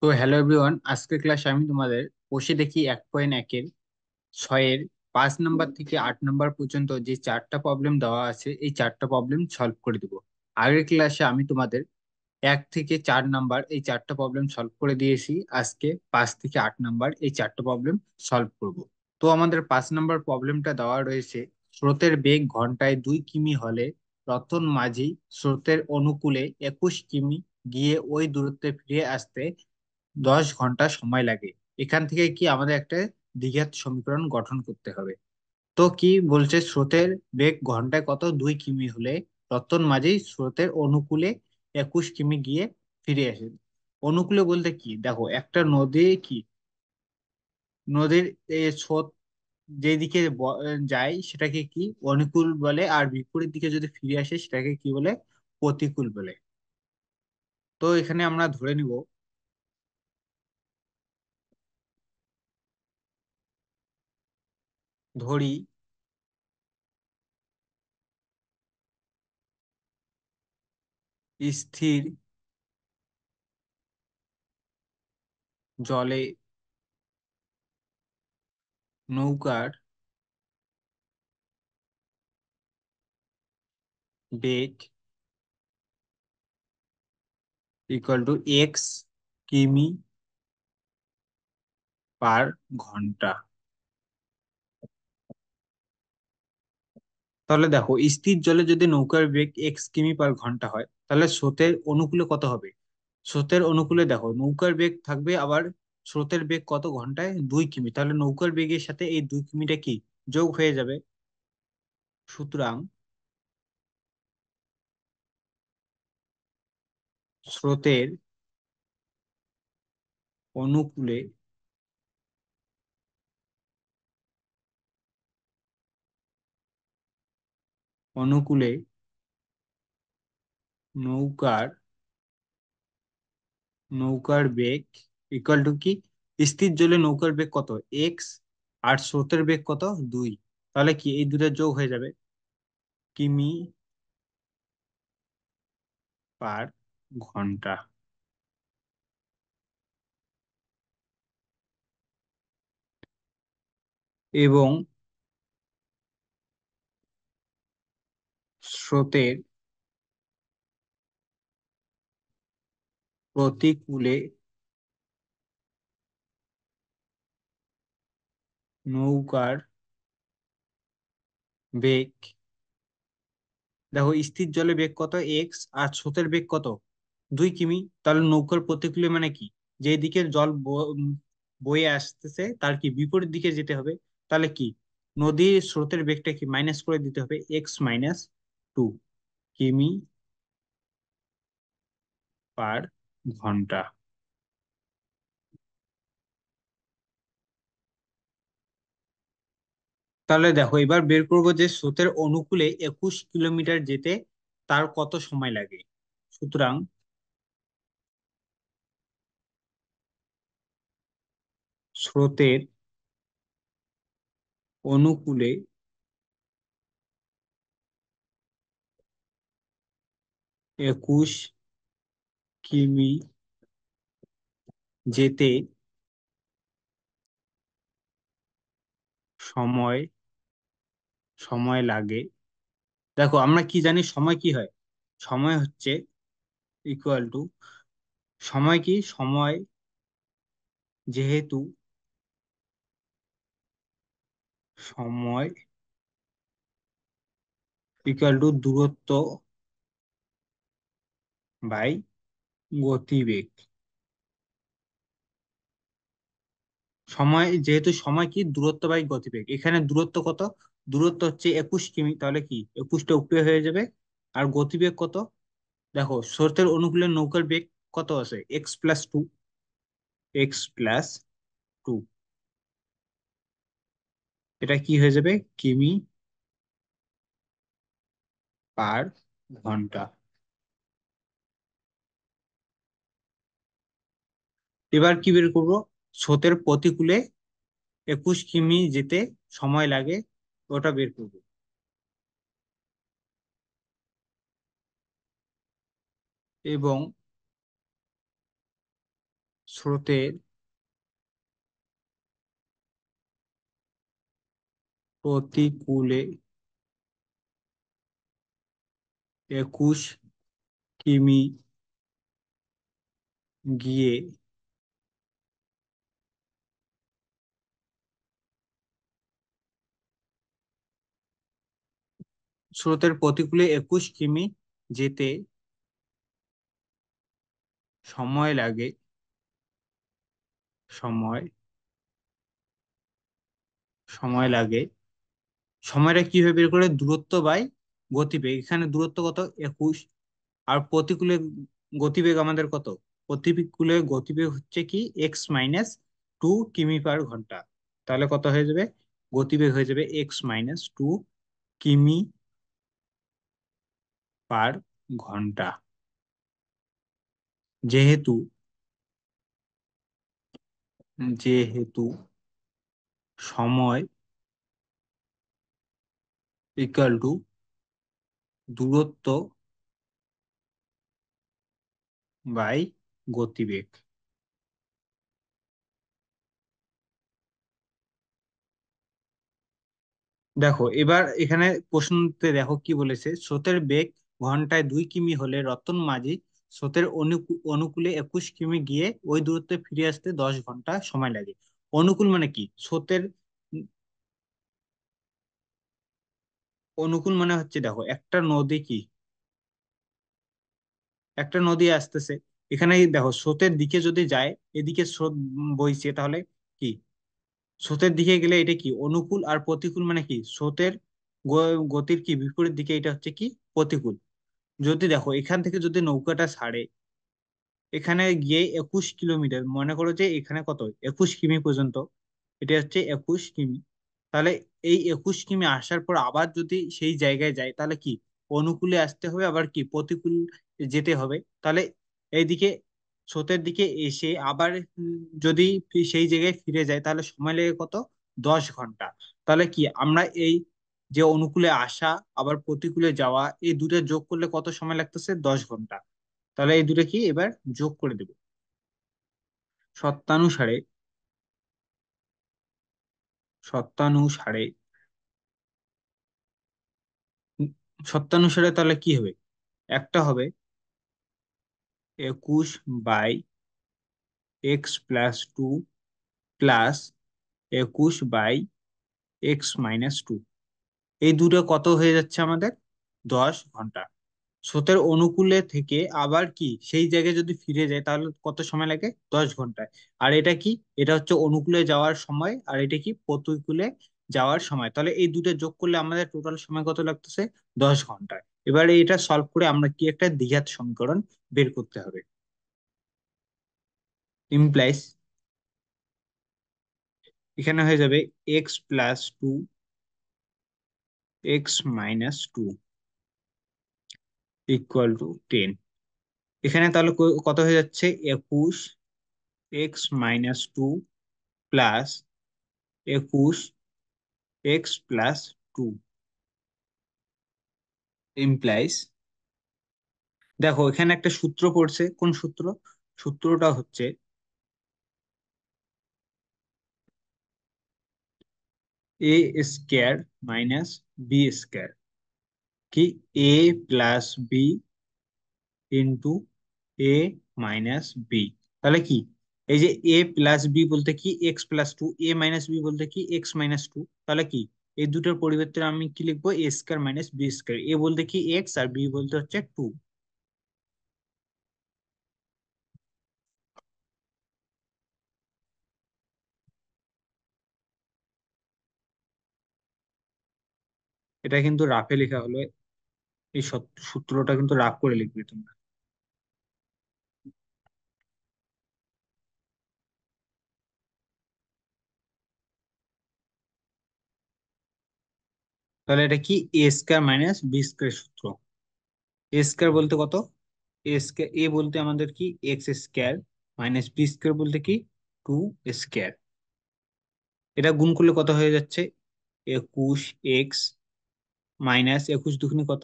তো hello everyone, আজকের ক্লাসে আমি তোমাদের বসে দেখি 1.1-এর 6-এর 5 নাম্বার থেকে 8 নাম্বার পর্যন্ত যে চারটা প্রবলেম দেওয়া আছে এই চারটা প্রবলেম সলভ করে দিব। আগের ক্লাসে আমি তোমাদের 1 থেকে 4 নাম্বার এই চারটা প্রবলেম সলভ করে দিয়েছি। আজকে 5 থেকে 8 নাম্বার এই চারটা প্রবলেম সলভ করব। তো আমাদের 5 নাম্বার প্রবলেমটা দেওয়া রয়েছে, স্রোতের বেগ ঘন্টায় 2 কিমি হলে রতন মাঝি স্রোতের অনুকূলে 21 কিমি গিয়ে ওই দূরত্বে ফিরে আসতে 10 ঘন্টা সময় লাগে। এখান থেকে কি আমাদের একটা দ্বিঘাত সমীকরণ গঠন করতে হবে। তো কি বলছে, স্রোতের বেগ ঘন্টায় কত, 2 কিমি হলে রতন মাঝি স্রোতের অনুকূলে 21 কিমি গিয়ে ফিরে আসে। অনুকূলে বলতে কি, দেখো একটা নদী কি, নদীর স্রোত যেদিকে যায় সেটাকে কি অনুকূল বলে, আর বিপরীত দিকে যদি ফিরে আসে সেটাকে কি বলে, প্রতিকূল বলে। তো এখানে আমরা ধরে নিব, ধরি স্থির জলে নৌকার বেগ ইকুয়াল টু x কিমি পার ঘন্টা। তাহলে দেখো, স্থির জলে যদি নৌকার বেগ x কিমি পার ঘন্টা হয়, তাহলে স্রোতের অনুকূলে কত হবে? স্রোতের অনুকূলে দেখো নৌকার বেগ থাকবে, আবার স্রোতের বেগ কত ঘন্টায়, 2 কিমি, তাহলে নৌকার বেগের সাথে এই 2 কিমিটা কি যোগ হয়ে যাবে। সুতরাং স্রোতের অনুকূলে অনুকূলে নৌকার নৌকার বেগ ইকুয়াল টু কি, স্থির জলে নৌকার বেগ কত, এক্স, আর স্রোতের বেগ কত, 2। তাহলে কি এই দুটো যোগ হয়ে যাবে, কিমি পার ঘন্টা। এবং স্রোতের প্রতিকূলে নৌকার বেগ, দেখো স্থির জলে বেগ কত, এক্স, আর স্রোতের বেগ কত, 2 কিমি। তাহলে নৌকার প্রতিকূলে মানে কি, যে দিকে জল বয়ে আসতেছে তার কি বিপরীত দিকে যেতে হবে। তাহলে কি, নদীর স্রোতের বেগটা কি মাইনাস করে দিতে হবে, x-2 কিমি পার ঘন্টা। তাহলে দেখো এবার বের করবো যে স্রোতের অনুকূলে 21 কিলোমিটার যেতে তার কত সময় লাগে। সুতরাং স্রোতের অনুকূলে 21 কিমি যেতে সময় সময় লাগে। দেখো আমরা কি জানি, সময় কি হয়, সময় হচ্ছে ইকুয়াল টু, সময় কি, সময় যেহেতু সময় ইকুয়াল টু দূরত্ব বাই গতিবেগ। সময় যেহেতু, সময় কি, দূরত্ব বাই গতিবেগ। এখানে দূরত্ব কত, দূরত্ব হচ্ছে 21 কিমি, তাহলে কি 21টা উপরে হয়ে যাবে। আর গতিবেগ কত, দেখো স্রোতের অনুকূলে নৌকার বেগ কত আছে, x+2, এটা কি হয়ে যাবে, কিমি পার ঘন্টা। এবার কি বের করবো, স্রোতের প্রতিকূলে 21 কিমি যেতে সময় লাগে, ওটা বের করবো। এবং স্রোতের প্রতিকূলে 21 কিমি গিয়ে স্রোতের প্রতিকূলে 21 কিমি যেতে সময় লাগে, সময় সময় লাগে। সময়টা কিভাবে বের করে? দূরত্ব বাই গতিবেগ। এখানে দূরত্ব কত? 21। আর প্রতিকূলে গতিবেগ আমাদের কত? প্রতিকূলে গতিবেগ হচ্ছে কি x-2 কিমি/ঘন্টা। তাহলে কত হয়ে যাবে? গতিবেগ হয়ে যাবে x-2 কিমি/ঘন্টা। যেহেতু যেহেতু সময় ইকুয়াল টু দূরত্ব বাই গতিবেগ। দেখো এবার এখানে প্রশ্নতে দেখো কি বলেছে, স্রোতের বেগ ঘন্টায় 2 কিমি হলে রতন মাঝি স্রোতের অনুকূলে 21 কিমি গিয়ে ওই দূরত্বে ফিরে আসতে 10 ঘন্টা সময় লাগে। অনুকূল মানে কি? স্রোতের অনুকূল মানে হচ্ছে, দেখো একটা নদী কি, একটা নদী আসতেছে, এখানে দেখো স্রোতের দিকে যদি যায়, এদিকে স্রোত বইছে, তাহলে কি স্রোতের দিকে গেলে এটা কি অনুকূল, আর প্রতিকূল মানে কি স্রোতের গতির কি বিপরীত দিকে, এটা হচ্ছে কি প্রতিকূল। যদি দেখো এখান থেকে যদি নৌকাটা ছাড়ে, এখানে গিয়ে 21 কিলোমিটার, মনে করো যে এখানে কত 21 কিমি পর্যন্ত, এটা হচ্ছে 21 কিমি। তাহলে এই 21 কিমি আসার পর আবার যদি সেই জায়গায় যায়, তাহলে কি অনুকূলে আসতে হবে, আবার কি প্রতিকূল যেতে হবে। তাহলে এইদিকে স্রোতের দিকে এসে আবার যদি সেই জায়গায় ফিরে যায়, তাহলে সময় লেগে কত? 10 ঘন্টা। তাহলে কি আমরা এই যে অনুকূলে আসা আবার প্রতিকূলে যাওয়া, এই দুটো যোগ করলে কত সময় লাগতেছে? 10 ঘন্টা। তাহলে এই দুটো কি এবার যোগ করে দেব। সত্তানুসারে সত্তানুসারে সত্তানুসারে তাহলে কি হবে? একটা হবে 21/x+2 প্লাস 21/x-2। এই দুটো কত হয়ে যাচ্ছে আমাদের? 10 ঘন্টা। স্রোতের অনুকূলে থেকে আবার কি সেই জায়গায় যদি ফিরে যায়, তাহলে কত সময় লাগে? 10 ঘন্টায়। আর এটা কি? এটা হচ্ছে অনুকূলে যাওয়ার সময়, আর এটা কি প্রতিকূলে যাওয়ার সময়। তাহলে এই দুটো যোগ করলে আমাদের টোটাল সময় কত লাগতেছে? 10 ঘন্টায়। এবারে এটা সলভ করে আমরা কি একটা দ্বিঘাত সমীকরণ বের করতে হবে। ইমপ্লাইজ এখানে হয়ে যাবে x+2 x-2 = 10। এখানে তাহলে কত হয়ে যাচ্ছে? 21 x-2 প্লাস 21 x+2 ইমপ্লাইজ। দেখো এখানে একটা সূত্র পড়ছে, কোন সূত্র? সূত্রটা হচ্ছে a² - b², কি a+b × a−b। তাহলে কি এই যে a+b বলতে কি x+2, a−b বলতে কি x-2। তাহলে কি এই দুটোর পরিবর্তে আমি কি লিখবো? a² - b²। a বলতে কি x, আর b বলতে হচ্ছে 2। এটা কিন্তু রাফে লেখা হলো, এই সূত্রটা কিন্তু রাফ করে লিখবে তোমরা। তাহলে এটা কি a² - b² সূত্র। a² বলতে কত? a² a বলতে আমাদের কি x² - b² বলতে কি 2²। এটা গুণ করলে কত হয়ে যাচ্ছে? 21x মাইনাস 21 কত?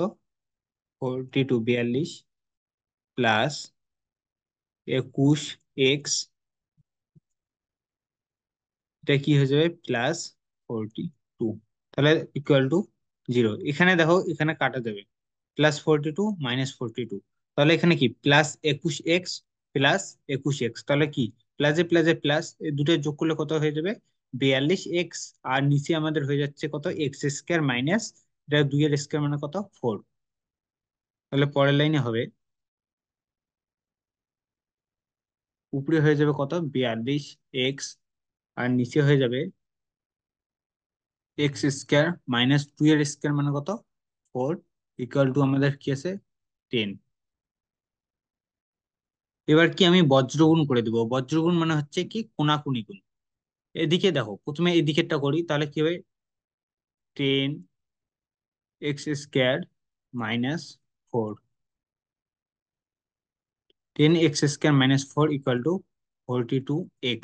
42 প্লাস 21x এটা কি হয়ে যাবে +42, তাহলে =0। এখানে দেখো এখানে কাটা যাবে, +42 -42, তাহলে এখানে কি +21x +21x, তাহলে কি প্লাসে প্লাসে প্লাস, দুটো যোগ করলে কত হয়ে যাবে 42x। আর নিচে আমাদের হয়ে যাচ্ছে কত x² মাইনাস, এটা 2 এর স্কয়ার মানে কত 4। তাহলে পরের লাইনে হবে, উপরে হয়ে যাবে কত 42x, আর নিচে হয়ে যাবে x² -2 এর স্কয়ার মানে কত 4, আমাদের কি আছে 10। এবার কি আমি বজ্রগুণ করে দেবো, বজ্রগুণ মানে হচ্ছে কি কোনাকুনি গুণ। এদিকে দেখো প্রথমে এদিকেরটা করি, তাহলে কি হবে 10x² - 4, 10x² - 4 =42x,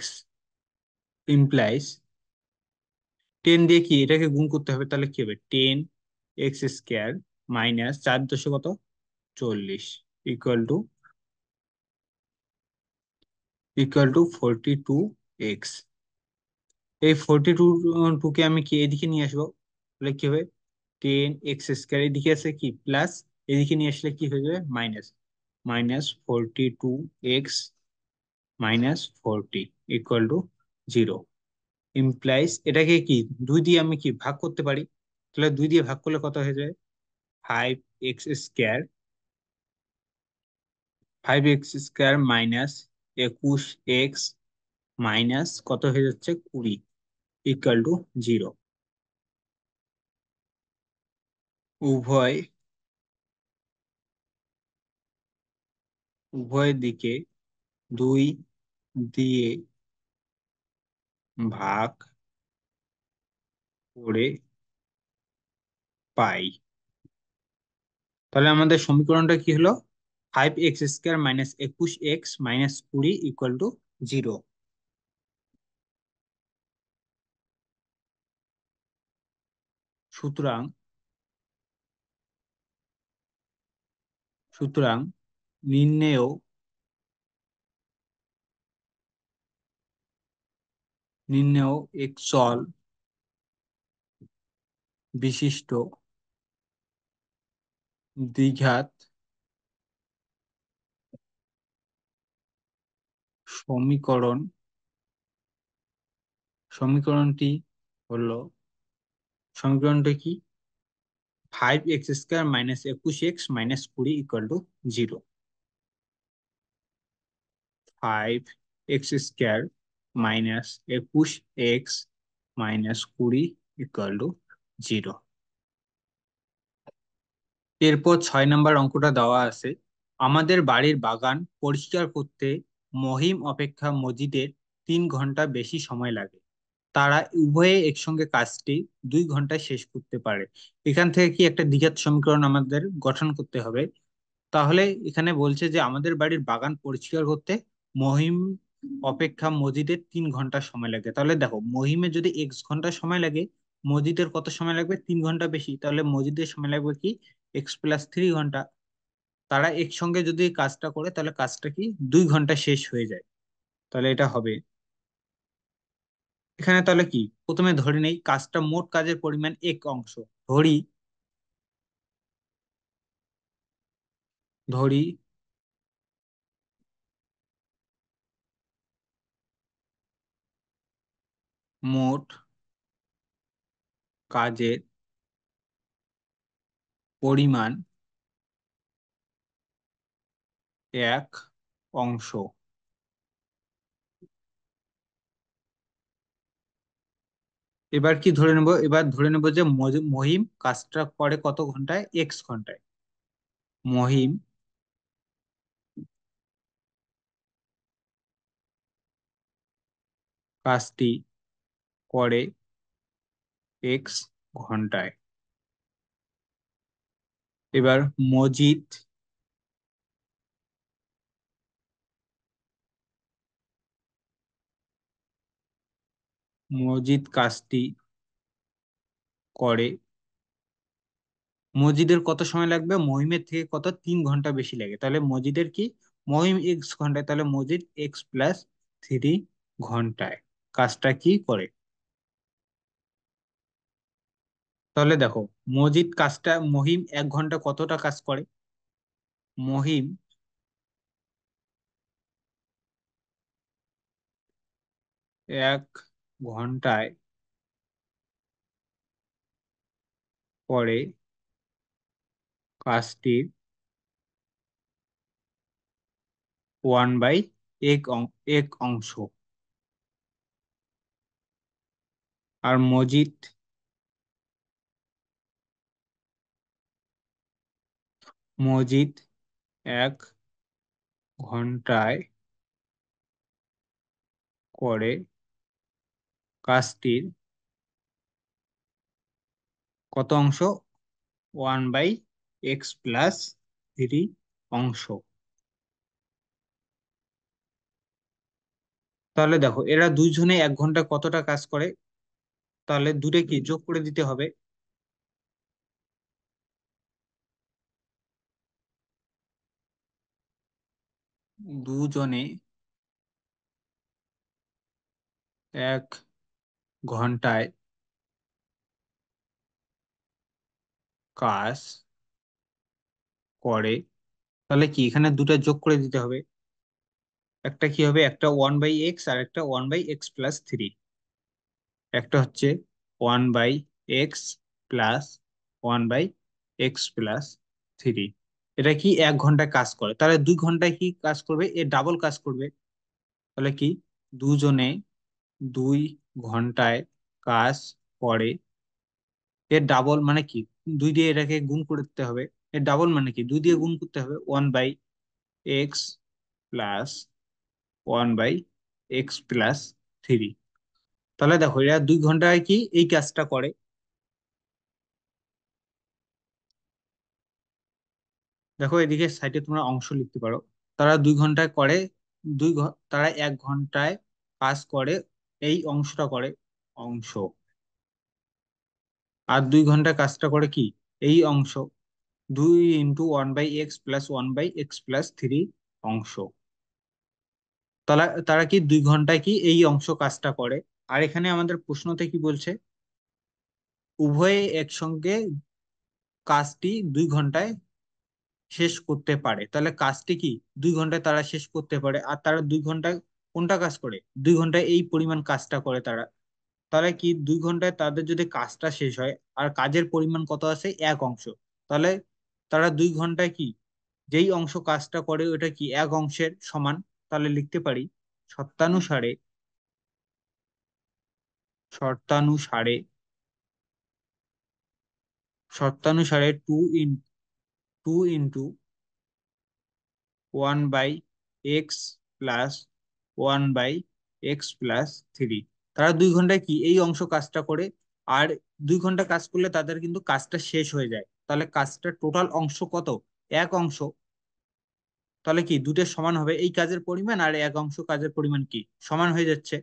ইমপ্লাইজ 10 দিয়ে কি এটাকে গুণ করতে হবে, তাহলে কি হবে 10x² মাইনাস 4 × 10 কত 40 =42x। এই 42 কে আমি কি এদিকে নিয়ে আসবো, তাহলে কি হবে 10x² এদিকে আছে কি প্লাস, এদিকে নিয়ে আসলে কি হয়ে যাবে মাইনাস, -42x - 40 =0, ইমপ্লাইজ এটাকে কি 2 দিয়ে আমি কি ভাগ করতে পারি, তাহলে 2 দিয়ে ভাগ করলে কত হয়ে যায় 5x² 5x² minus 21x minus কত হয়ে যাচ্ছে 20 =0। উভয় উভয় দিকে 2 দিয়ে ভাগ করে পাই। তাহলে আমাদের সমীকরণটা কি হলো 5x² -21x -20 =0। সুতরাং সুতরাং নির্ণেয় নির্ণেয় এক চল বিশিষ্ট দ্বিঘাত সমীকরণ সমীকরণটি হলো সমীকরণটি কি 5x² -21x -20 5x² -21x -20 এরপর 6 নম্বর অঙ্কটা দেওয়া আছে, আমাদের বাড়ির বাগান পরিষ্কার করতে মহিম অপেক্ষা মজিদের 3 ঘন্টা বেশি সময় লাগে। তারা উভয়ে একসঙ্গে কাজটি 2 ঘন্টায় শেষ করতে পারে। এখান থেকে কি একটা দ্বিঘাত সমীকরণ আমাদের গঠন করতে হবে। তাহলে এখানে বলছে যে আমাদের বাড়ির বাগান পরিষ্কার করতে মহিম অপেক্ষা মজিদের 3 ঘন্টা সময় লাগে। তাহলে দেখো মহিমের যদি x ঘন্টা সময় লাগে, মজিদের কত সময় লাগবে 3 ঘন্টা বেশি, তাহলে মজিদের সময় লাগবে কি x+3 ঘন্টা। তারা একসঙ্গে যদি কাজটা করে তাহলে কাজটা কি 2 ঘন্টা শেষ হয়ে যায়। তাহলে এটা হবে, এখানে তাহলে কি প্রথমে ধরে নেই কাজটা মোট কাজের পরিমাণ এক অংশ, ধরি ধরি মোট কাজের পরিমাণ 1 অংশ। এবার কি ধরে নেব, এবার ধরে নেব যে মহিম কাজটা করে কত ঘন্টায় x ঘন্টায়। মহিম কাজটি করে x ঘন্টায়। এবার মজিদ মজিদ কাজটি করে, মজিদের কত সময় লাগবে মহিমের থেকে কত 3 ঘন্টা বেশি লাগে, তাহলে মজিদের কি মহিম x ঘন্টায়, তাহলে মজিদ x+3 ঘন্টায়। কাজটা কি করে। তাহলে দেখো, মহিম 1 ঘন্টা কতটা কাজ করে। মহিম 1 ঘন্টায় করে কাজটির 1/1 অংশ। আর মজিদ 1 ঘন্টায় করে কাজটির কত অংশ, 1/x+3 অংশ। তাহলে দেখো, এরা দুইজনে 1 ঘন্টা কতটা কাজ করে, তাহলে দুটো কি যোগ করে দিতে হবে। দুজনে 1 ঘন্টায় কাজ করে, তাহলে কি এখানে দুটো যোগ করে দিতে হবে। একটা কি হবে, একটা 1/x আর একটা 1/x+3। একটা হচ্ছে 1/x+1/x+3। এটা কি 1 ঘন্টায় কাজ করে, তাহলে 2 ঘন্টায় কি কাজ করবে, এ ডাবল কাজ করবে। তাহলে কি, দুজনে 2 ঘন্টায় কাজ করে, এর ডাবল মানে কি, 2 দিয়ে এটাকে গুণ করতে হবে। এর ডাবল মানে কি, 2 দিয়ে গুণ করতে হবে, 1/x+1/x+3। তাহলে দেখো, এরা 2 ঘন্টায় কি এই কাজটা করে। দেখো এদিকে সাইডে তোমরা অংশ লিখতে পারো। তারা 2 ঘন্টায় করে, তারা 1 ঘন্টায় কাজ করে, এই অংশটা করে অংশ। আর 2 ঘন্টায় কাজটা করে কি, এই অংশ। 2 × 1/x+1/x+3 অংশ। তারা কি 2 ঘন্টায় কি এই অংশ কাজটা করে। আর এখানে আমাদের প্রশ্নতে কি বলছে, উভয়ে একসঙ্গে কাজটি 2 ঘন্টায় শেষ করতে পারে। তাহলে কাজটি কি 2 ঘন্টায় তারা শেষ করতে পারে, আর তারা 2 ঘন্টায় কোনটা কাজ করে, 2 ঘন্টায় এই পরিমাণ কাজটা করে তারা। তাহলে কি 2 ঘন্টায় তাদের যদি কাজটা শেষ হয়, আর কাজের পরিমাণ কত আছে, 1 অংশ, তাহলে তারা 2 ঘন্টায় কি যেই অংশ কাজটা করে ওটা কি 1 অংশের সমান। তাহলে লিখতে পারি, শর্তানুসারে শর্তানুসারে শর্তানুসারে 2 × 1/x+1/x+3। তারা 2 ঘন্টায় কি এই অংশ কাজটা করে। আর 2 ঘন্টা কাজ করলে তাদের কিন্তু কাজটা শেষ হয়ে যায়, তাহলে কাজটার টোটাল অংশ কত, 1 অংশ। তাহলে কি দুটোর সমান হবে, এই কাজের পরিমাণ আর 1 অংশ কাজের পরিমাণ কি সমান হয়ে যাচ্ছে।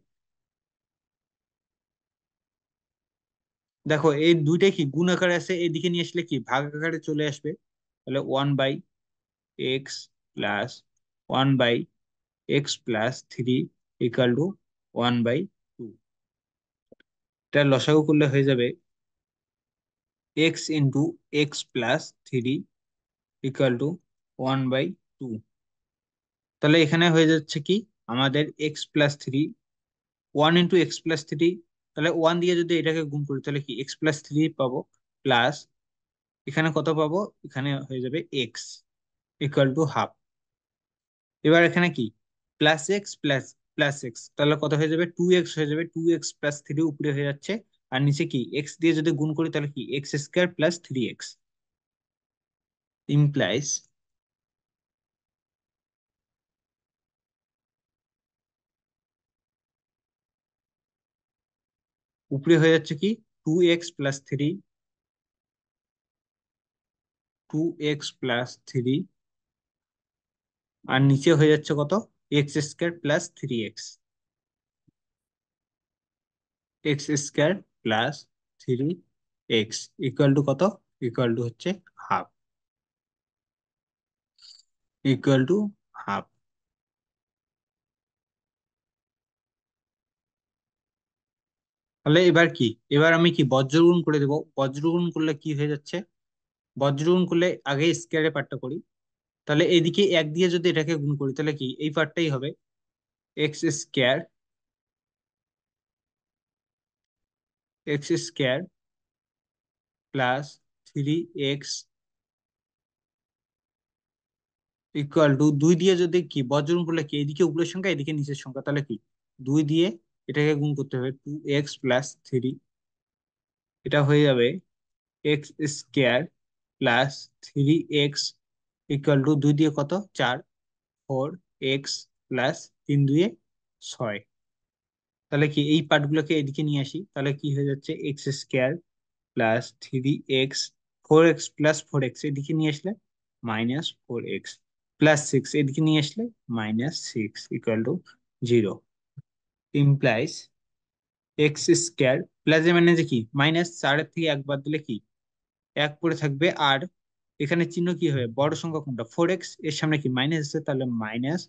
দেখো এই দুইটাই কি গুণ আকারে আছে, এদিকে নিয়ে আসলে কি ভাগ আকারে চলে আসবে। তাহলে 1/x+1/x+3 = 1/2। এটা লসাগু করলে হয়ে যাবে x × x+3 = 1/2। তাহলে এখানে হয়ে যাচ্ছে কি, আমাদের x+3, 1 × x+3, তাহলে 1 দিয়ে যদি এটাকে গুণ করি তাহলে কি x+3 পাবো, প্লাস এখানে কত পাবো, এখানে হয়ে যাবে x = 1/2। এবার এখানে কি +x++x, তাহলে কত হয়ে যাবে, 2x হয়ে যাবে, 2x+3 উপরে হয়ে যাচ্ছে। আর নিচে কি x দিয়ে যদি গুণ করি তাহলে কি x² + 3x ইমপ্লাইজ, উপরে হয়ে যাচ্ছে কি 2x+3, 2x+3, আর নিচে হয়ে যাচ্ছে কত, x² + 3x, x² + 3x কত, হচ্ছে হাফ, হাফ। তাহলে এবার কি, এবার আমি কি বজ্রগুণ করে দেবো। বজ্রগুণ করলে কি হয়ে যাচ্ছে, বজ্রগুণ করলে আগে স্কোয়ারের পার্টটা করি। তাহলে এইদিকে এক দিয়ে যদি এটাকে গুণ করি তাহলে কি এই পার্টটাই হবে x square, x square plus 3x equal to, দুই দিয়ে যদি কি বজ্রগুণ করলে কি এদিকে উপরের সংখ্যা এদিকে নিচের সংখ্যা, তাহলে কি দুই দিয়ে এটাকে গুণ করতে হবে 2x + 3, এটা হয়ে যাবে x square plus 3x equal to, দুই দিয়ে কত 4, 4x প্লাস 3 2 6। তাহলে কি এই পার্টগুলোকে এদিকে নিয়ে আসি, তাহলে কি হয়ে যাচ্ছে x square plus 3x, 4x + 4x এদিকে নিয়ে আসলে -4x প্লাস 6 এদিকে নিয়ে আসলে -6 equal to 0, implies x square plus a মানে যে কি মাইনাস, 4 থেকে একবার দিলে কি এক পড়ে থাকবে, আর এখানে চিহ্ন কি হবে, বড় সংখ্যা কোনটা 4x, এর সামনে কি মাইনাস আছে তাহলে মাইনাস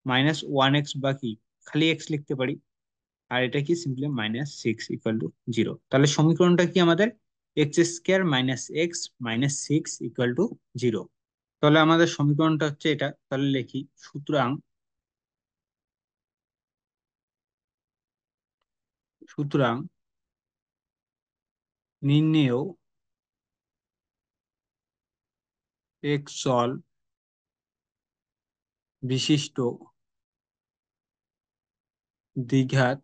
-1x, বা কি খালি x লিখতে পারি, আর এটা কি সিম্পলি -6 ইকুয়াল টু 0। তাহলে সমীকরণটা কি আমাদের x square -x - 6 equal to 0। তাহলে আমাদের সমীকরণটা হচ্ছে এটা, তাহলে লিখি সুতরাং, সুতরাং নির্ণেয় একচল বিশিষ্ট দ্বিঘাত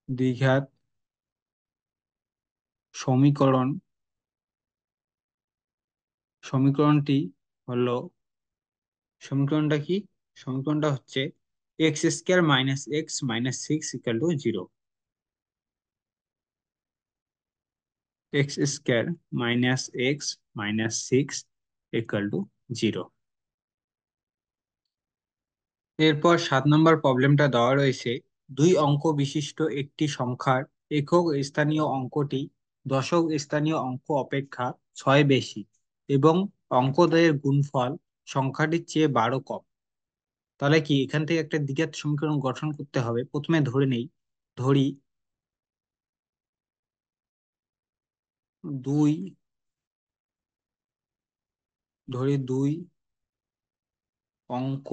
দ্বিঘাত সমীকরণ, সমীকরণটি হলো, সমীকরণটা কি, সমীকরণটা হচ্ছে x square -x - 6 equal to 0। x² - x - 6 equal to 0। এরপর 7 নম্বর প্রবলেমটা দেওয়া রয়েছে, দুই অঙ্ক বিশিষ্ট একটি সংখ্যার একক স্থানীয় অঙ্কটি দশক স্থানীয় অঙ্ক অপেক্ষা 6 বেশি এবং অঙ্কদ্বয়ের গুণফল সংখ্যাটির চেয়ে 12 কম। তাহলে কি এখান থেকে একটা দ্বিঘাত সমীকরণ গঠন করতে হবে। প্রথমে ধরে নেই, ধরি দুই, দুই অঙ্ক,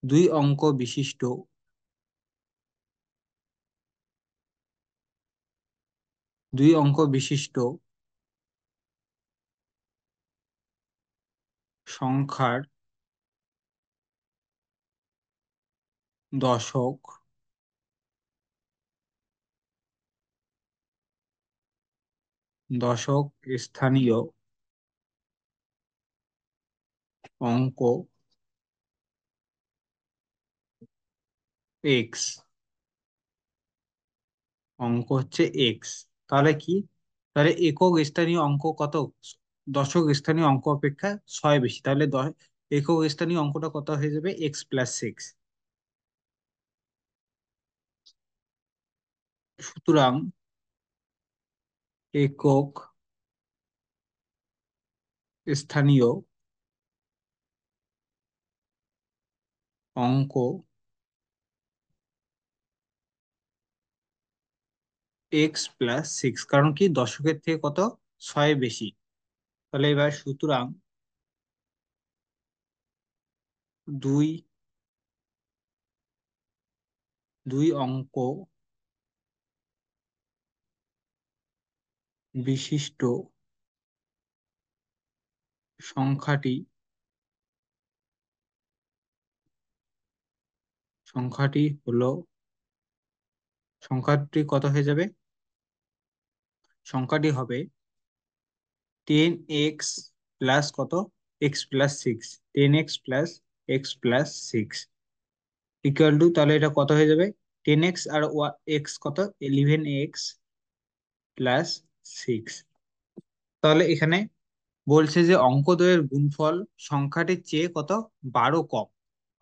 দুই অঙ্ক বিশিষ্ট, দুই অঙ্ক বিশিষ্ট সংখ্যার দশক দশক স্থানীয় অঙ্ক এক্স, অঙ্ক হচ্ছে এক্স। তাহলে কি, তাহলে একক স্থানীয় অঙ্ক কত, দশক স্থানীয় অঙ্ক অপেক্ষা 6 বেশি, তাহলে একক স্থানীয় অঙ্কটা কত হয়ে যাবে x + 6। সুতরাং একক স্থানীয় অঙ্ক x + 6, কারণ কি দশকের থেকে কত 6 বেশি। তাহলে এবার সুতরাং দুই, দুই অঙ্ক বিশিষ্ট সংখ্যাটি, সংখ্যাটি হলো, সংখ্যাটি কত হয়ে যাবে, সংখ্যাটি হবে 10x প্লাস কত, x + 6, 10x + x + 6 equal two, তাহলে এটা কত হয়ে যাবে 10x আর x কত 11x + 6। তাহলে এখানে বলছে যে অঙ্কদ্বয়ের গুণফল সংখ্যাটির চেয়ে কত 12 কম,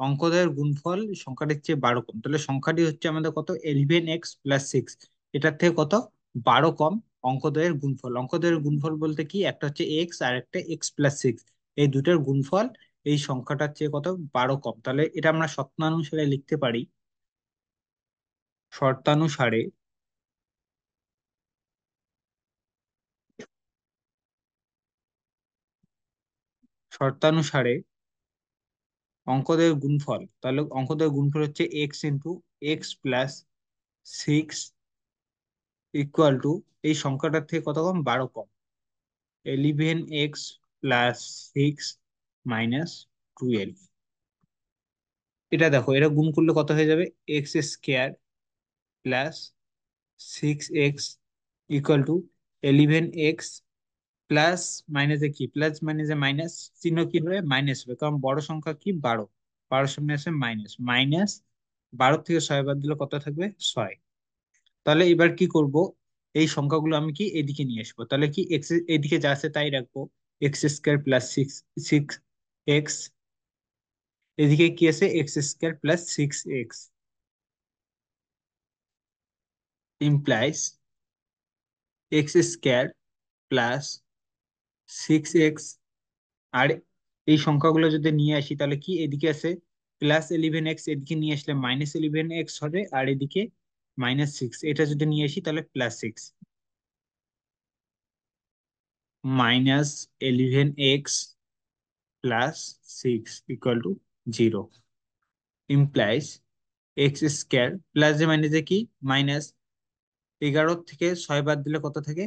অঙ্কদ্বয়ের গুণফল সংখ্যাটির চেয়ে 12 কম, তাহলে সংখ্যাটি হচ্ছে আমাদের কত 11x + 6, এটার থেকে কত 12 কম অঙ্কদ্বয়ের গুণফল। অঙ্কদ্বয়ের গুণফল বলতে কি, একটা হচ্ছে এক্স আর একটা x + 6, এই দুটোর গুণফল এই সংখ্যাটার চেয়ে কত 12 কম, তাহলে এটা আমরা শর্তানুসারে লিখতে পারি। শর্তানুসারে শর্তানুসারে অঙ্কদের গুণফল, তাহলে অঙ্কদের গুণফল হচ্ছে x into x plus six equal to এই সংখ্যাটার থেকে কত কম, 12 কম, 11x প্লাস সিক্স মাইনাস 12। এটা দেখো, এটা গুণ করলে কত হয়ে যাবে, x square plus six x equal to 11x plus মাইনাসে কি, প্লাস মাইনাসে মাইনাস, চিহ্ন কি হবে, মাইনাস হবে, কারণ বড় সংখ্যা কি 12, 12 সামনে আছে মাইনাস, মাইনাস 12 থেকে 6 বাদ দিলে কত থাকবে, 6। তাহলে এবার কি করব, এই সংখ্যাগুলো আমি কি এদিকে নিয়ে আসবো, তাহলে কি এক্স এদিকে যা আছে তাই রাখবো, x square plus six six x, এদিকে কি আছে, x square plus six x implies x square plus six x. আর এই সংখ্যাগুলো যদি নিয়ে আসি তাহলে কি এদিকে আছে +11x, এদিকে নিয়ে আসলে -11x হবে, আর এদিকে -6, এটা যদি নিয়ে আসি তাহলে +6, -11x plus six equal to 0 implies x square plus যে মাইনাসে কি মাইনাস, 11 থেকে 6 বাদ দিলে কত থাকে,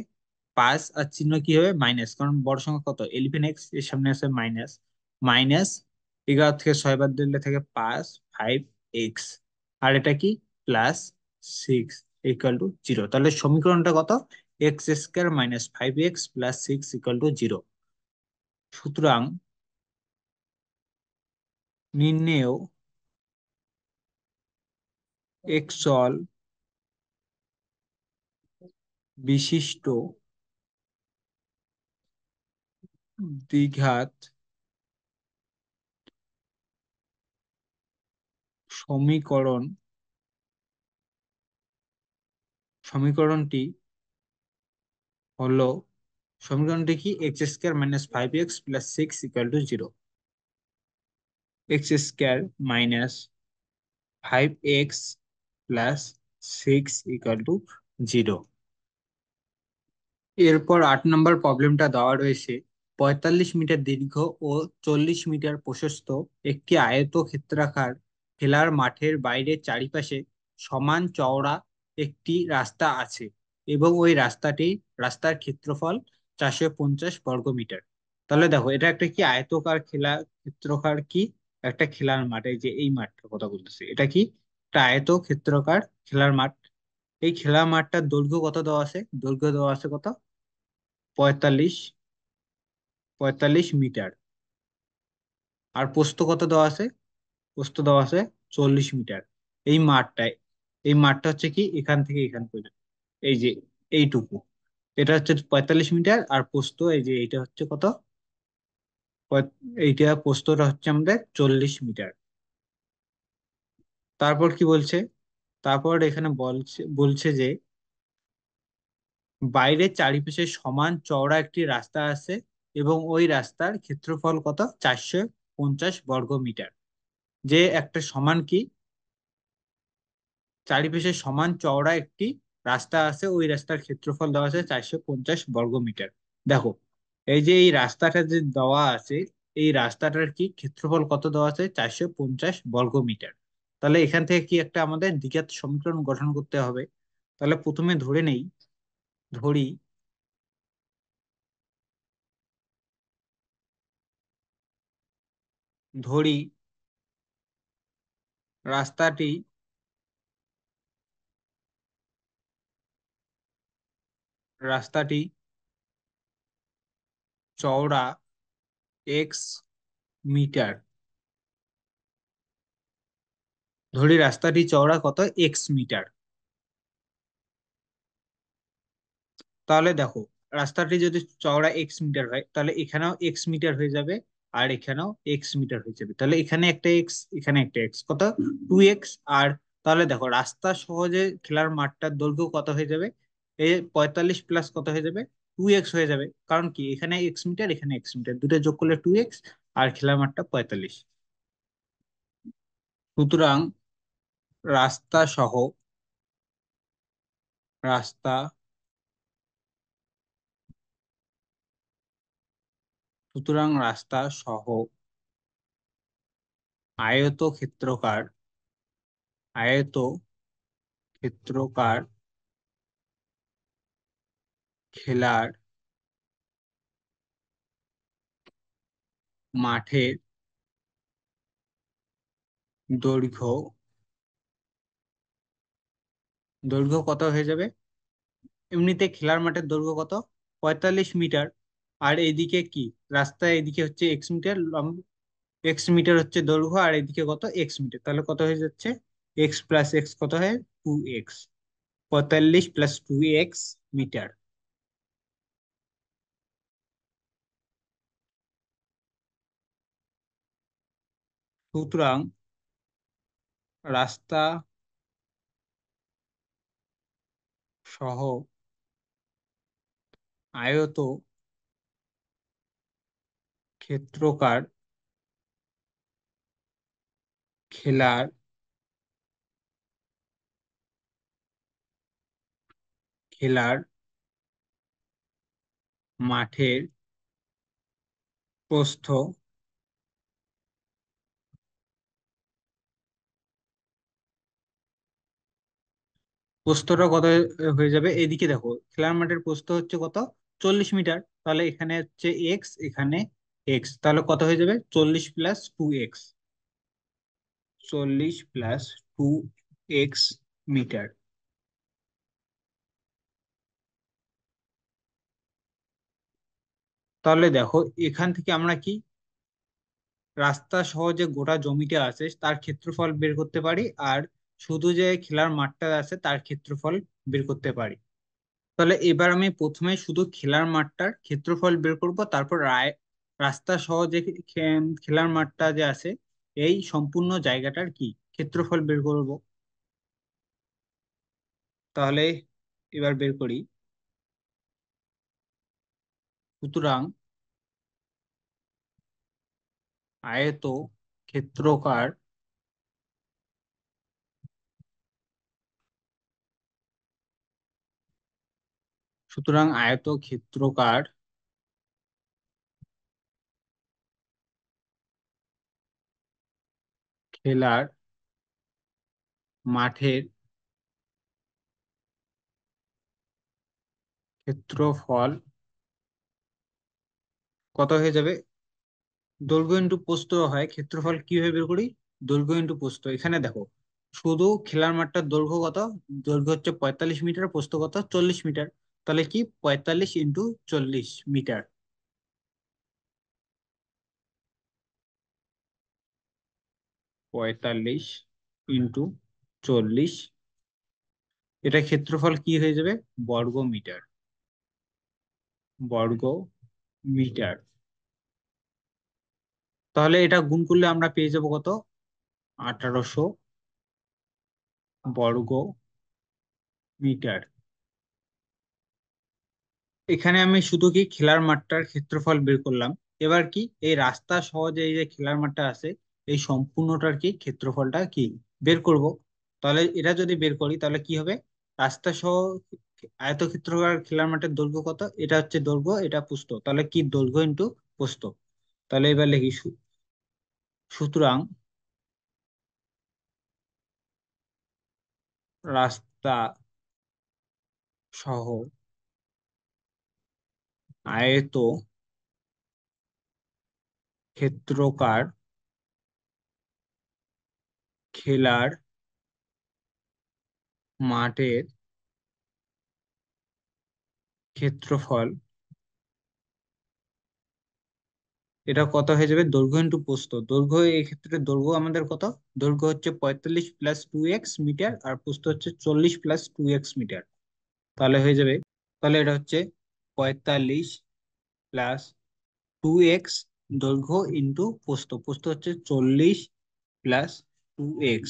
5, আর চিহ্ন কি হবে, মাইনাস, কারণ বড় সংখ্যা কত 11x, এর সামনে আছে মাইনাস, মাইনাস 11 থেকে 6 বাদ দিলে থাকে 5, 5x, আর এটা কি +6 ইকুয়াল টু 0। তাহলে সমীকরণটা কত, x square minus 5x plus six equal to 0। সুতরাং নির্ণেয় একচল বিশিষ্ট দ্বিঘাত সমীকরণ, সমীকরণটি হলো, সমীকরণটি কি, x square minus 5x plus six equal to 0, x square minus 5x plus six equal to 0। এরপর 8 নম্বর প্রবলেমটা দেওয়া রয়েছে, 45 মিটার দীর্ঘ ও 40 মিটার প্রশস্ত একটি আয়তক্ষেত্রাকার খেলার মাঠের বাইরে চারিপাশে সমান চওড়া একটি রাস্তা আছে, এবং ওই রাস্তার ক্ষেত্রফল 450 বর্গমিটার। তাহলে দেখো, এটা একটা কি আয়তকার খেলা ক্ষেত্রকার কি একটা খেলার মাঠ, এই যে এই মাঠটার কথা বলতেছে, এটা কি একটা আয়তক্ষেত্রকার খেলার মাঠ। এই খেলার মাঠটার দৈর্ঘ্য কত দেওয়া আছে, দৈর্ঘ্য দেওয়া আছে কত, পঁয়তাল্লিশ 45 মিটার, আর প্রস্থ কত দেওয়া আছে, প্রস্থ দেওয়া আছে 40 মিটার। এই মাঠটায়, এই মাঠটা হচ্ছে কি এখান থেকে এখান পর্যন্ত, এই যে এইটুকু, এটা হচ্ছে 45 মিটার, আর প্রস্থ এই যে এইটা হচ্ছে কত, এইটা প্রস্থটা হচ্ছে আমাদের 40 মিটার। তারপর কি বলছে, তারপর এখানে বলছে বলছে যে বাইরের চারিপাশে সমান চওড়া একটি রাস্তা আছে, এবং ওই রাস্তার ক্ষেত্রফল কত, 450 বর্গমিটার। যে একটা সমান কি, চারিপাশে সমান চওড়া একটি রাস্তা আছে, ওই রাস্তার ক্ষেত্রফল দেওয়া আছে 450 বর্গমিটার। দেখো, এই যে এই রাস্তাটা যে দেওয়া আছে, এই রাস্তাটার কি ক্ষেত্রফল কত দেওয়া আছে, 450 বর্গমিটার। তাহলে এখান থেকে কি একটা আমাদের দ্বিঘাত সমীকরণ গঠন করতে হবে। তাহলে প্রথমে ধরে নেই, ধরি ধরি রাস্তাটি রাস্তাটি চওড়া x মিটার, ধরি রাস্তাটি চওড়া কত, x মিটার। তাহলে দেখো, রাস্তাটি যদি চওড়া x মিটার হয়, তাহলে এখানেও x মিটার হয়ে যাবে, আর এখানেও x মিটার হয়ে যাবে, তাহলে এখানে একটা এক্স, এখানে একটা এক্স, কত, 2x। আর তাহলে দেখো, রাস্তা সহজে খেলার মাঠটার দৈর্ঘ্য কত হয়ে যাবে, এই 45 প্লাস কত হয়ে যাবে, 2x হয়ে যাবে, কারণ কি এখানে x মিটার, এখানে x মিটার, দুটো যোগ করলে 2x, আর খেলার মাঠটা 45। সুতরাং রাস্তা সহ রাস্তা সুতরাং রাস্তা সহ আয়তক্ষেত্রকার আয়তক্ষেত্রকার খেলার মাঠের দৈর্ঘ্য দৈর্ঘ্য কত হয়ে যাবে? এমনিতে খেলার মাঠের দৈর্ঘ্য কত? 45 মিটার। আর এইদিকে কি, রাস্তায় এদিকে হচ্ছে এক্স মিটার, এক্স মিটার হচ্ছে দৈর্ঘ্য, আর এদিকে কত, এক্স মিটার। তাহলে কত হয়ে যাচ্ছে? এক্স প্লাস এক্স কত হয়? 2x। 45 + 2x metre. সুতরাং রাস্তা সহ আয়ত ক্ষেত্রকার খেলার খেলার মাঠের প্রস্থ প্রস্থটা কত হয়ে যাবে? এদিকে দেখো, খেলার মাঠের প্রস্থ হচ্ছে কত? 40 মিটার। তাহলে এখানে হচ্ছে এক্স, এখানে এক্স, তাহলে কত হয়ে যাবে? 40 + 2x। 40 + 2x metre. তাহলে দেখো, এখান থেকে আমরা কি রাস্তা সহ যে গোটা জমিটা আছে তার ক্ষেত্রফল বের করতে পারি, আর শুধু যে খেলার মাঠটা আছে তার ক্ষেত্রফল বের করতে পারি। তাহলে এবার আমি প্রথমে শুধু খেলার মাঠটার ক্ষেত্রফল বের করব, তারপর রাস্তা সহ যে খেলার মাঠটা যে আছে এই সম্পূর্ণ জায়গাটার কি ক্ষেত্রফল বের করব। তাহলে এবার বের করি। সুতরাং আয়ত ক্ষেত্রকার সুতরাং আয়ত ক্ষেত্রকার খেলার মাঠের ক্ষেত্রফল কত হয়ে যাবে? দৈর্ঘ্য ইন্টু প্রস্থ হয়, ক্ষেত্রফল কিভাবে বের করি? দৈর্ঘ্য ইন্টু প্রস্থ। এখানে দেখো, শুধু খেলার মাঠটার দৈর্ঘ্য কত? দৈর্ঘ্য হচ্ছে 45 মিটার, প্রস্থ কত? 40 মিটার। তাহলে কি 45 × 40 মিটার। 45 × 40, এটা ক্ষেত্রফল কি হয়ে যাবে? বর্গ মিটার। বর্গ মিটার। তাহলে এটা গুণ করলে আমরা পেয়ে যাব কত? 1800 বর্গ মিটার। এখানে আমি শুধু কি খেলার মাঠটার ক্ষেত্রফল বের করলাম। এবার কি এই রাস্তা সহ যে এই যে খেলার মাঠটা আছে এই সম্পূর্ণটার কি ক্ষেত্রফলটা কি বের করব। তাহলে এটা যদি বের করি তাহলে কি হবে? রাস্তা সহ আয়তক্ষেত্রাকার খেলার মাঠের দৈর্ঘ্য কত? এটা হচ্ছে দৈর্ঘ্য, এটা প্রস্থ, তাহলে কি দৈর্ঘ্য ইন্টু প্রস্থ। তাহলে এবার লিখি সুতরাং রাস্তা সহ আয়ত ক্ষেত্রকার খেলার মাঠের ক্ষেত্রফল, এটা কত হয়ে যাবে? দৈর্ঘ্য ইন্টু প্রস্থ। দৈর্ঘ্য এই ক্ষেত্রে দৈর্ঘ্য আমাদের কত? দৈর্ঘ্য হচ্ছে 45 + 2x মিটার, আর প্রস্থ হচ্ছে 40 + 2x মিটার। তাহলে হয়ে যাবে, তাহলে এটা হচ্ছে 45 + 2x দৈর্ঘ্য ইন্টু প্রস্থ। প্রস্থ হচ্ছে 40 + 2x।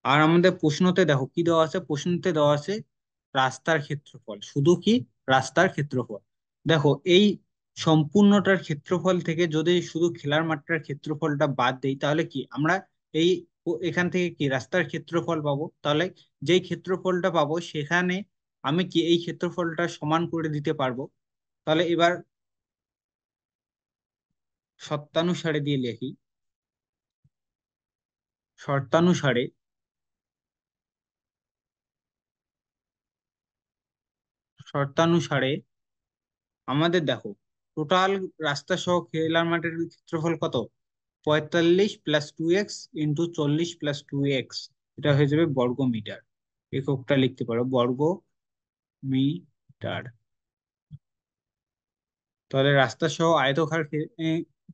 আর আমাদের প্রশ্নতে দেখো কি দেওয়া আছে? প্রশ্নতে দেওয়া আছে রাস্তার ক্ষেত্রফল, শুধু কি রাস্তার ক্ষেত্রফল। দেখো এই সম্পূর্ণটার ক্ষেত্রফল থেকে যদি শুধু খেলার মাঠটার ক্ষেত্রফলটা বাদ দেই তাহলে কি আমরা এই এখান থেকে কি রাস্তার ক্ষেত্রফল পাবো। তাহলে যেই ক্ষেত্রফলটা পাবো সেখানে আমি কি এই ক্ষেত্রফলটা সমান করে দিতে পারবো। তাহলে এবার শর্তানুসারে দিয়ে লিখি। শর্তানুসারে শর্তানুসারে আমাদের দেখো টোটাল রাস্তা সহ খেলার মাঠের ক্ষেত্রফল কত, 45 + 2x ইন্টু 40 + 2x, এটা হয়ে যাবে বর্গ মিটার। এককটা লিখতে পারো বর্গ মিটার। তাহলে রাস্তা সহ আয়তকার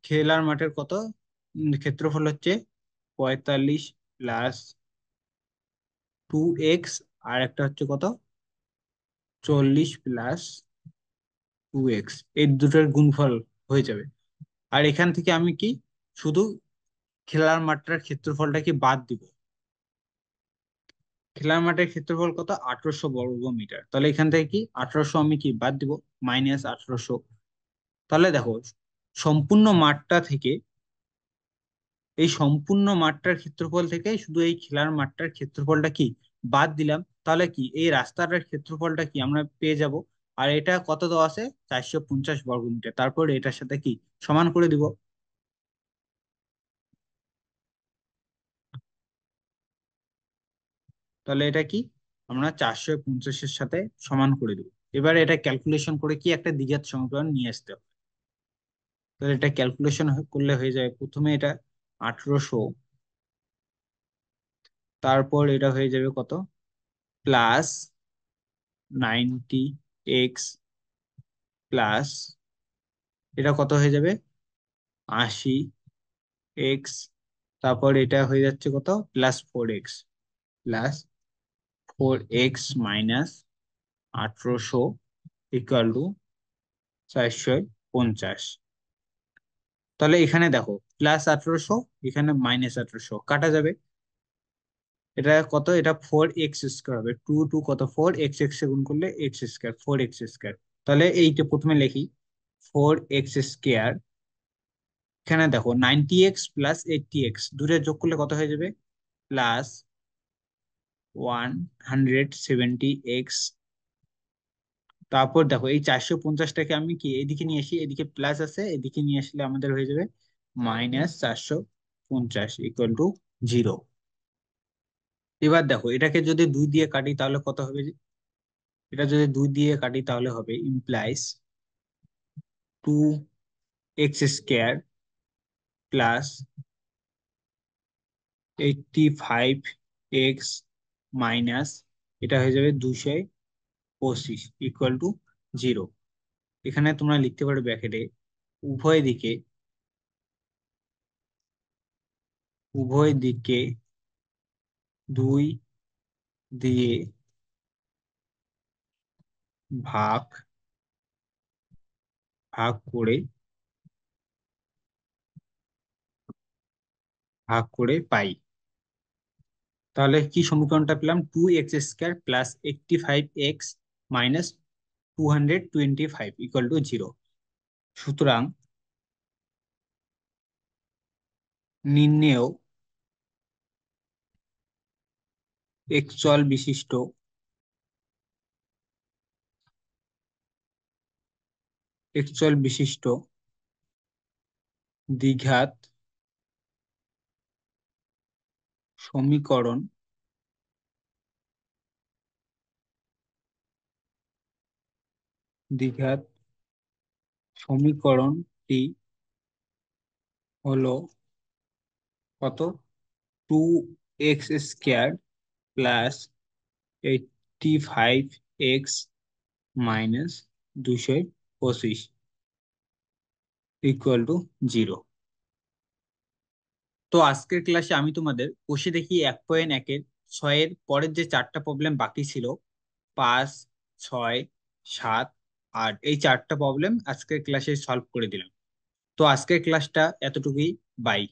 খেলার মাঠের কত ক্ষেত্রফল হচ্ছে 45 + 2x, আর একটা হচ্ছে কত 40 + 2x, এই দুটোর গুণফল হয়ে যাবে। আর এখান থেকে আমি কি শুধু খেলার মাঠটার ক্ষেত্রফলটা কি বাদ দিব। খেলার মাঠের ক্ষেত্রফল কত 1800 বর্গ মিটার, তাহলে এখান থেকে কি 1800 আমি কি বাদ দিব, -1800। তাহলে দেখো সম্পূর্ণ মাঠটা থেকে এই সম্পূর্ণ মাঠটার ক্ষেত্রফল থেকে শুধু এই খেলার মাঠটার ক্ষেত্রফলটা কি বাদ দিলাম, তাহলে কি এই রাস্তাটার ক্ষেত্রফলটা কি আমরা পেয়ে যাব। আর এটা কত দেওয়া আছে 450 বর্গ মিটার, তারপর এটার সাথে কি সমান করে দিব। তাহলে এটা কি আমরা 450-এর সাথে সমান করে দিব। এবারে এটা ক্যালকুলেশন করে কি একটা দ্বিঘাত সমীকরণ নিয়ে আসতে হবে। তাহলে এটা ক্যালকুলেশন করলে হয়ে যায়, প্রথমে এটা 1800, তারপর এটা হয়ে যাবে কত প্লাস 90x প্লাস এটা কত হয়ে যাবে 80x, তারপর এটা হয়ে যাচ্ছে কত +4x মাইনাস 1800 ইকুয়াল টু 450। তাহলে এখানে দেখো +1800, এখানে -1800 কাটা যাবে। এটা কত, এটা 4x² হবে, 2 কত 4 x গুণ করলে x², 4x²। তাহলে এইটা প্রথমে লিখি 4x²। এখানে দেখো 90x + 80x দূরে যোগ করলে কত হয়ে যাবে +170x। তারপর দেখো এই 450টাকে আমি কি এদিকে নিয়ে আসি, এদিকে প্লাস আছে, এদিকে নিয়ে আসলে আমাদের হয়ে যাবে -450 ইকুয়াল টু 0। এবার দেখো এটাকে যদি 2 দিয়ে কাটি তাহলে কত হবে, এটা যদি 2 দিয়ে কাটি তাহলে হবে implies 2x² plus 85x minus এটা হয়ে যাবে 225 ইকুয়াল টু 0। এখানে তোমরা লিখতে পারো ব্র্যাকেটে উভয় দিকে উভয় দিকে 2 দিয়ে ভাগ ভাগ করে পাই। তাহলে কি সমীকরণটা পেলাম 2x² plus 85x minus 225 equal to 0। সুতরাং নির্ণেয় একচল বিশিষ্ট দ্বিঘাত সমীকরণ দ্বিঘাত সমীকরণটি হলো কত 2x² plus 85x minus 225 equal to 0। তো আজকের ক্লাসে আমি তোমাদের কষে দেখি 1.1-এর 6-এর পরের যে 4টা প্রবলেম বাকি ছিল, 5, 6, 7, 8, এই 4টা প্রবলেম আজকের ক্লাসে সলভ করে দিলাম। তো আজকের ক্লাসটা এতটুকুই। বাই।